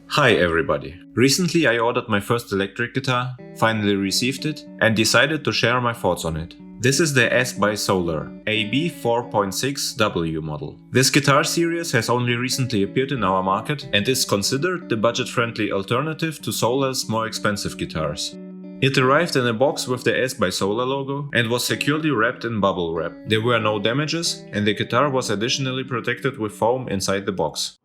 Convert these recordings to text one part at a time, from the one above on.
Hi everybody! Recently I ordered my first electric guitar, finally received it, and decided to share my thoughts on it. This is the S by Solar AB4.6W model. This guitar series has only recently appeared in our market and is considered the budget-friendly alternative to Solar's more expensive guitars. It arrived in a box with the S by Solar logo and was securely wrapped in bubble wrap. There were no damages, and the guitar was additionally protected with foam inside the box.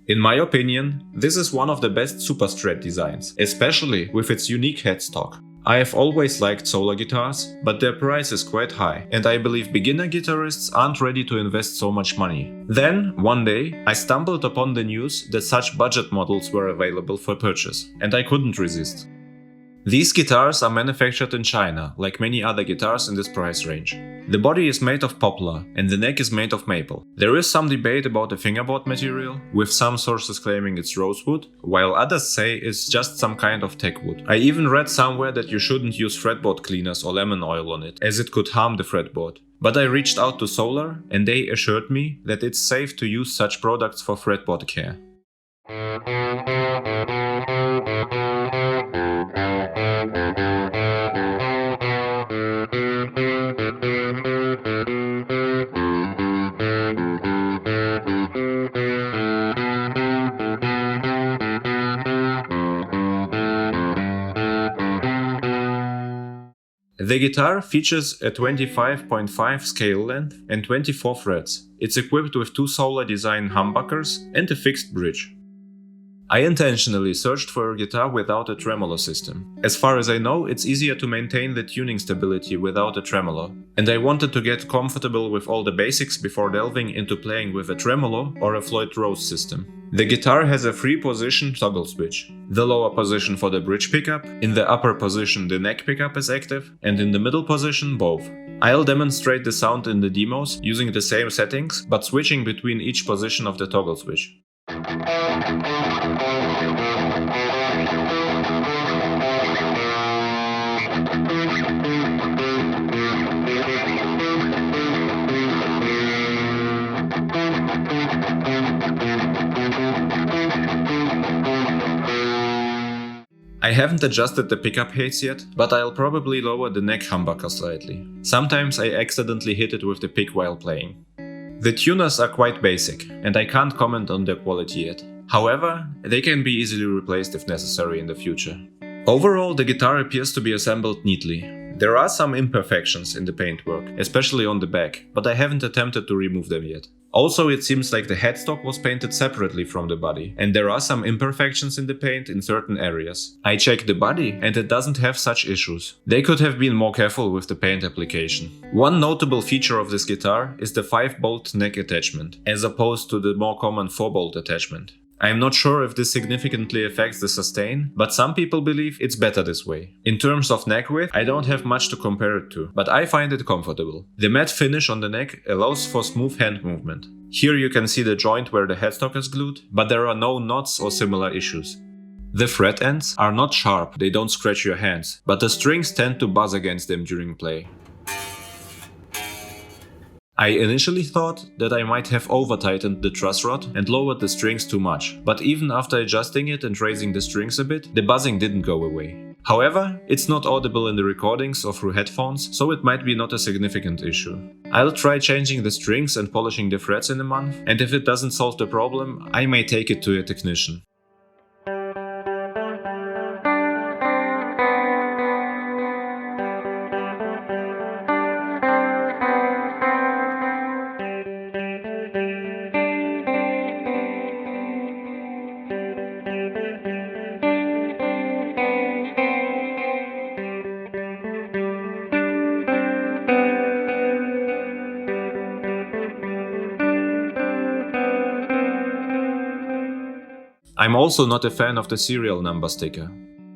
In my opinion, this is one of the best Superstrat designs, especially with its unique headstock. I have always liked Solar guitars, but their price is quite high, and I believe beginner guitarists aren't ready to invest so much money. Then, one day, I stumbled upon the news that such budget models were available for purchase, and I couldn't resist. These guitars are manufactured in China, like many other guitars in this price range. The body is made of poplar and the neck is made of maple. There is some debate about the fingerboard material, with some sources claiming it's rosewood, while others say it's just some kind of teak wood. I even read somewhere that you shouldn't use fretboard cleaners or lemon oil on it, as it could harm the fretboard. But I reached out to Solar and they assured me that it's safe to use such products for fretboard care. The guitar features a 25.5 scale length and 24 frets. It's equipped with two Solar design humbuckers and a fixed bridge. I intentionally searched for a guitar without a tremolo system. As far as I know, it's easier to maintain the tuning stability without a tremolo, and I wanted to get comfortable with all the basics before delving into playing with a tremolo or a Floyd Rose system. The guitar has a 3-position toggle switch. The lower position for the bridge pickup, in the upper position the neck pickup is active, and in the middle position both. I'll demonstrate the sound in the demos using the same settings, but switching between each position of the toggle switch. I haven't adjusted the pickup heights yet, but I'll probably lower the neck humbucker slightly. Sometimes I accidentally hit it with the pick while playing. The tuners are quite basic, and I can't comment on their quality yet. However, they can be easily replaced if necessary in the future. Overall, the guitar appears to be assembled neatly. There are some imperfections in the paintwork, especially on the back, but I haven't attempted to remove them yet. Also, it seems like the headstock was painted separately from the body, and there are some imperfections in the paint in certain areas. I checked the body and it doesn't have such issues. They could have been more careful with the paint application. One notable feature of this guitar is the 5-bolt neck attachment, as opposed to the more common 4-bolt attachment. I'm not sure if this significantly affects the sustain, but some people believe it's better this way. In terms of neck width, I don't have much to compare it to, but I find it comfortable. The matte finish on the neck allows for smooth hand movement. Here you can see the joint where the headstock is glued, but there are no knots or similar issues. The fret ends are not sharp, they don't scratch your hands, but the strings tend to buzz against them during play. I initially thought that I might have over-tightened the truss rod and lowered the strings too much, but even after adjusting it and raising the strings a bit, the buzzing didn't go away. However, it's not audible in the recordings or through headphones, so it might be not a significant issue. I'll try changing the strings and polishing the frets in a month, and if it doesn't solve the problem, I may take it to a technician. I'm also not a fan of the serial number sticker.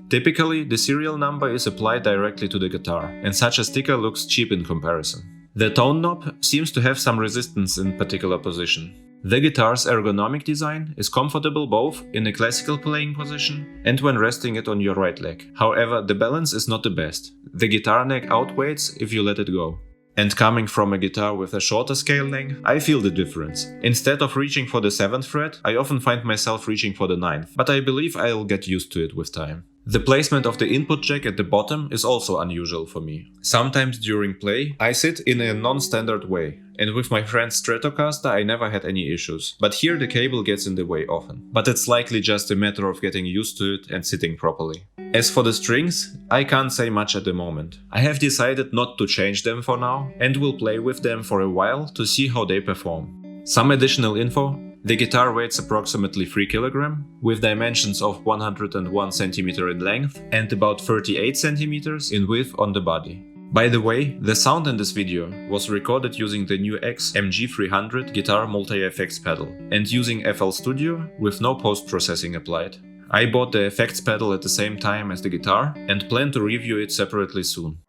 Typically, the serial number is applied directly to the guitar, and such a sticker looks cheap in comparison. The tone knob seems to have some resistance in particular position. The guitar's ergonomic design is comfortable both in a classical playing position and when resting it on your right leg. However, the balance is not the best. The guitar neck outweighs if you let it go. And coming from a guitar with a shorter scale length, I feel the difference. Instead of reaching for the 7th fret, I often find myself reaching for the 9th, but I believe I'll get used to it with time. The placement of the input jack at the bottom is also unusual for me. Sometimes during play, I sit in a non-standard way, and with my friend's Stratocaster I never had any issues, but here the cable gets in the way often. But it's likely just a matter of getting used to it and sitting properly. As for the strings, I can't say much at the moment. I have decided not to change them for now, and will play with them for a while to see how they perform. Some additional info. The guitar weighs approximately 3 kg, with dimensions of 101 cm in length and about 38 cm in width on the body. By the way, the sound in this video was recorded using the new MG300 guitar multi-effects pedal and using FL Studio with no post-processing applied. I bought the effects pedal at the same time as the guitar and plan to review it separately soon.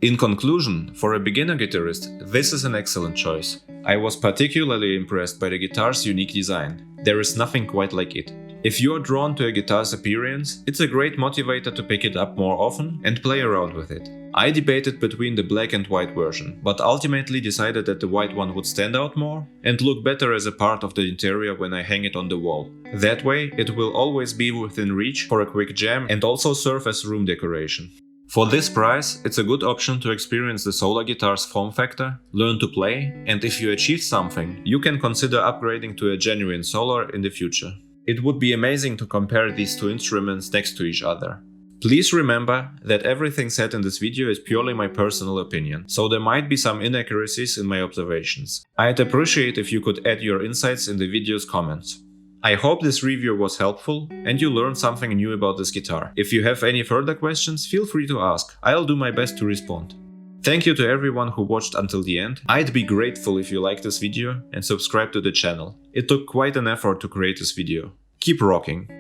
In conclusion, for a beginner guitarist, this is an excellent choice. I was particularly impressed by the guitar's unique design. There is nothing quite like it. If you are drawn to a guitar's appearance, it's a great motivator to pick it up more often and play around with it. I debated between the black and white version, but ultimately decided that the white one would stand out more and look better as a part of the interior when I hang it on the wall. That way, it will always be within reach for a quick jam and also serve as room decoration. For this price, it's a good option to experience the Solar guitar's form factor, learn to play, and if you achieve something, you can consider upgrading to a genuine Solar in the future. It would be amazing to compare these two instruments next to each other. Please remember that everything said in this video is purely my personal opinion, so there might be some inaccuracies in my observations. I'd appreciate if you could add your insights in the video's comments. I hope this review was helpful and you learned something new about this guitar. If you have any further questions, feel free to ask. I'll do my best to respond. Thank you to everyone who watched until the end. I'd be grateful if you liked this video and subscribe to the channel. It took quite an effort to create this video. Keep rocking!